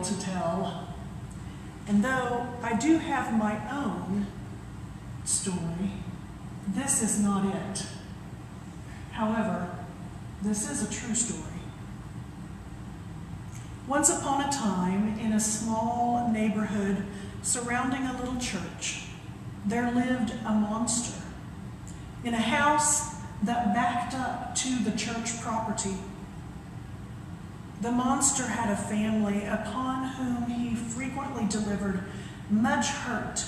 to tell. And though I do have my own story, this is not it. However, this is a true story. Once upon a time, in a small neighborhood surrounding a little church, there lived a monster in a house that backed up to the church property. The monster had a family upon whom he frequently delivered much hurt,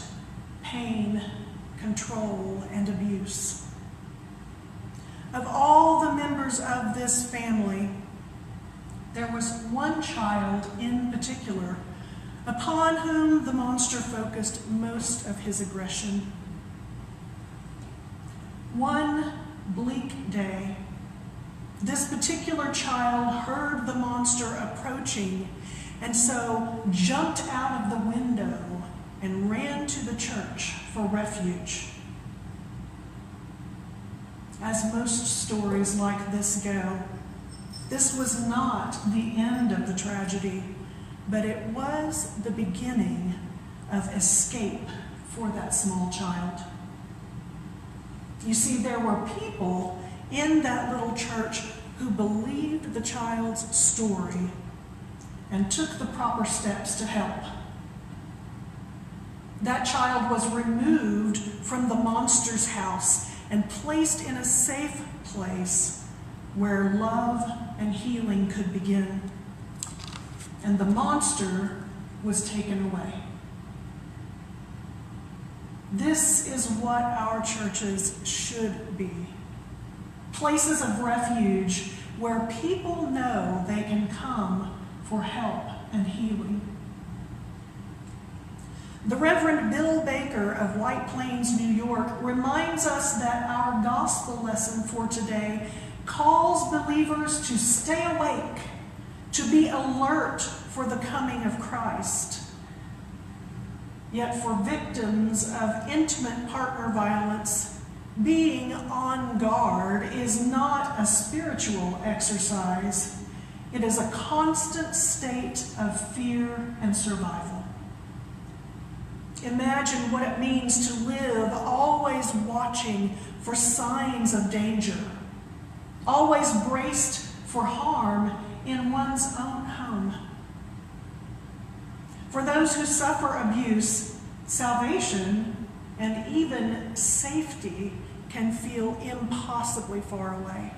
pain, control, and abuse. Of all the members of this family, there was one child in particular upon whom the monster focused most of his aggression. One bleak day, this particular child heard the monster approaching and so jumped out of the window and ran to the church for refuge. As most stories like this go, this was not the end of the tragedy, but it was the beginning of escape for that small child. You see, there were people in that little church who believed the child's story and took the proper steps to help. That child was removed from the monster's house and placed in a safe place where love and healing could begin. And the monster was taken away. This is what our churches should be. Places of refuge where people know they can come for help and healing. The Reverend Bill Baker of White Plains, New York, reminds us that our gospel lesson for today calls believers to stay awake, to be alert for the coming of Christ. Yet for victims of intimate partner violence, being on guard is not a spiritual exercise. It is a constant state of fear and survival. Imagine what it means to live always watching for signs of danger, always braced for harm in one's own home. For those who suffer abuse, salvation and even safety can feel impossibly far away.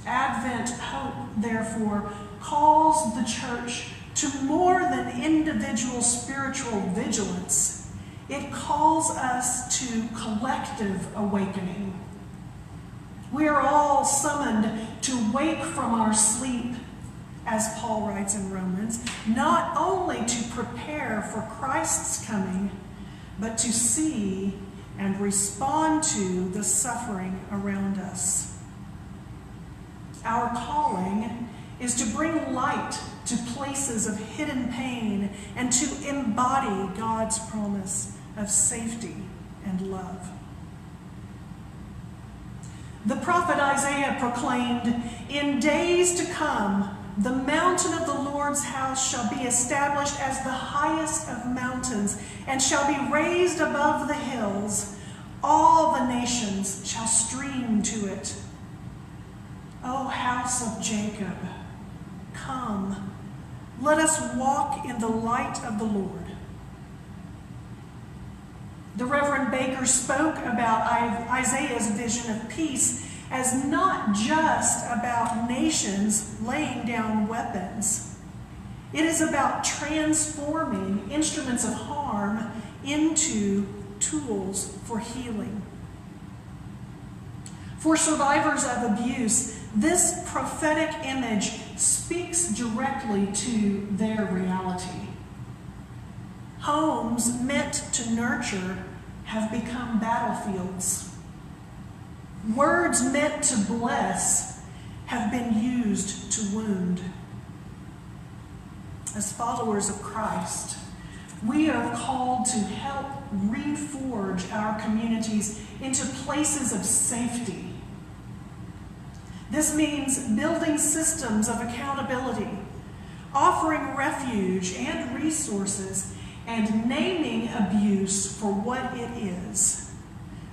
Advent hope, therefore, calls the church to more than individual spiritual vigilance. It calls us to collective awakening. We are all summoned to wake from our sleep, as Paul writes in Romans, not only to prepare for Christ's coming, but to see and respond to the suffering around us. Our calling is to bring light to places of hidden pain and to embody God's promise of safety and love. The prophet Isaiah proclaimed, "In days to come, the mountain of the Lord's house shall be established as the highest of mountains and shall be raised above the hills. All the nations shall stream to it. O house of Jacob, come, let us walk in the light of the Lord." The Reverend Baker spoke about Isaiah's vision of peace as not just about nations laying down weapons. It is about transforming instruments of harm into tools for healing. For survivors of abuse, this prophetic image speaks directly to their reality. Homes meant to nurture have become battlefields. Words meant to bless have been used to wound. As followers of Christ, we are called to help reforge our communities into places of safety. This means building systems of accountability offering refuge and resources, and naming abuse for what it is,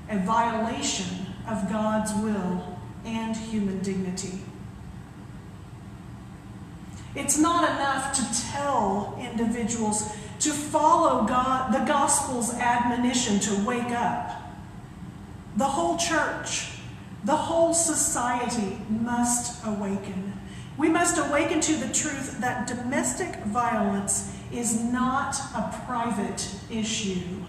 a violation of God's will and human dignity. It's not enough to tell individuals to follow the gospel's admonition to wake up. The whole church, the whole society must awaken. We must awaken to the truth that domestic violence is not a private issue.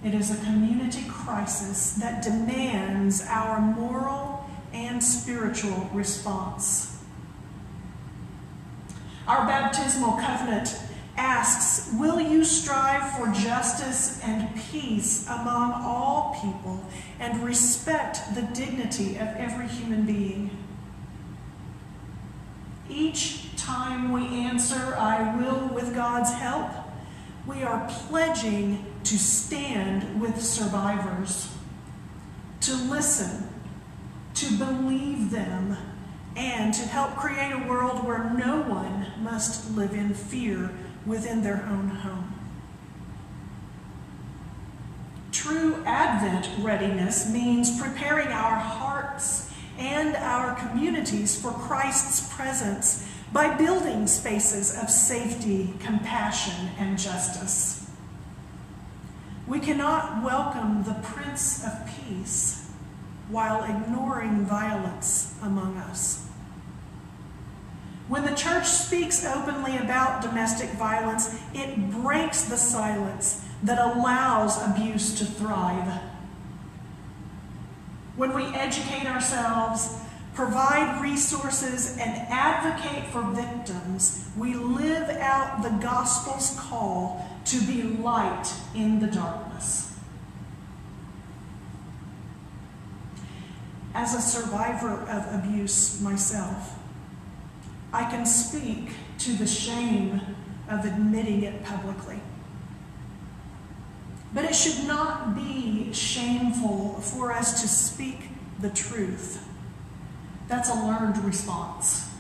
It is a community crisis that demands our moral and spiritual response. Our baptismal covenant asks, will you strive for justice and peace among all people and respect the dignity of every human being? Each time we answer, I will with God's help, we are pledging to stand with survivors, to listen, to believe them, and to help create a world where no one must live in fear within their own home. True Advent readiness means preparing our hearts and our communities for Christ's presence by building spaces of safety, compassion, and justice. We cannot welcome the Prince of Peace while ignoring violence among us. When the church speaks openly about domestic violence, it breaks the silence that allows abuse to thrive. When we educate ourselves, provide resources, and advocate for victims, we live out the gospel's call to be light in the darkness. As a survivor of abuse myself, I can speak to the shame of admitting it publicly. But it should not be shameful for us to speak the truth. That's a learned response.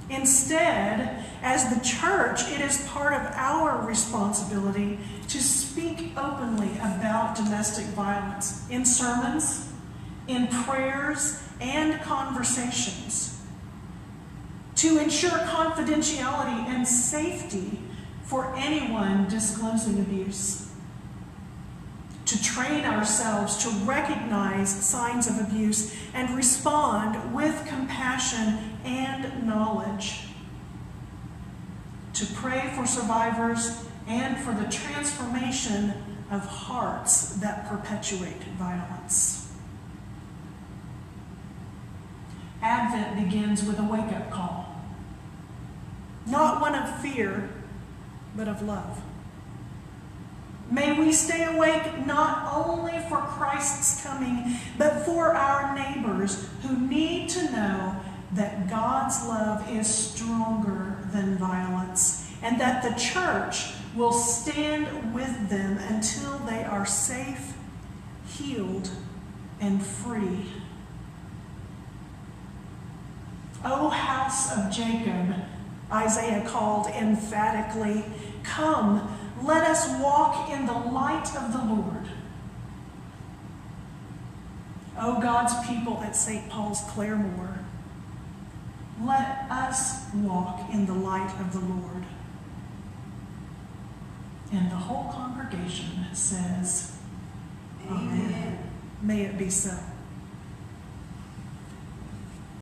Instead, as the church, it is part of our responsibility to speak openly about domestic violence in sermons, in prayers, and conversations, to ensure confidentiality and safety for anyone disclosing abuse, to train ourselves to recognize signs of abuse and respond with compassion and knowledge, to pray for survivors and for the transformation of hearts that perpetuate violence. Advent begins with a wake-up call, not one of fear, but of love. May we stay awake not only for Christ's coming, but for our neighbors who need to know that God's love is stronger than violence, and that the church will stand with them until they are safe, healed, and free. O house of Jacob, Isaiah called emphatically, come, let us walk in the light of the Lord. O God's people at St. Paul's Claremore, let us walk in the light of the Lord. And the whole congregation says, Amen. May it be so.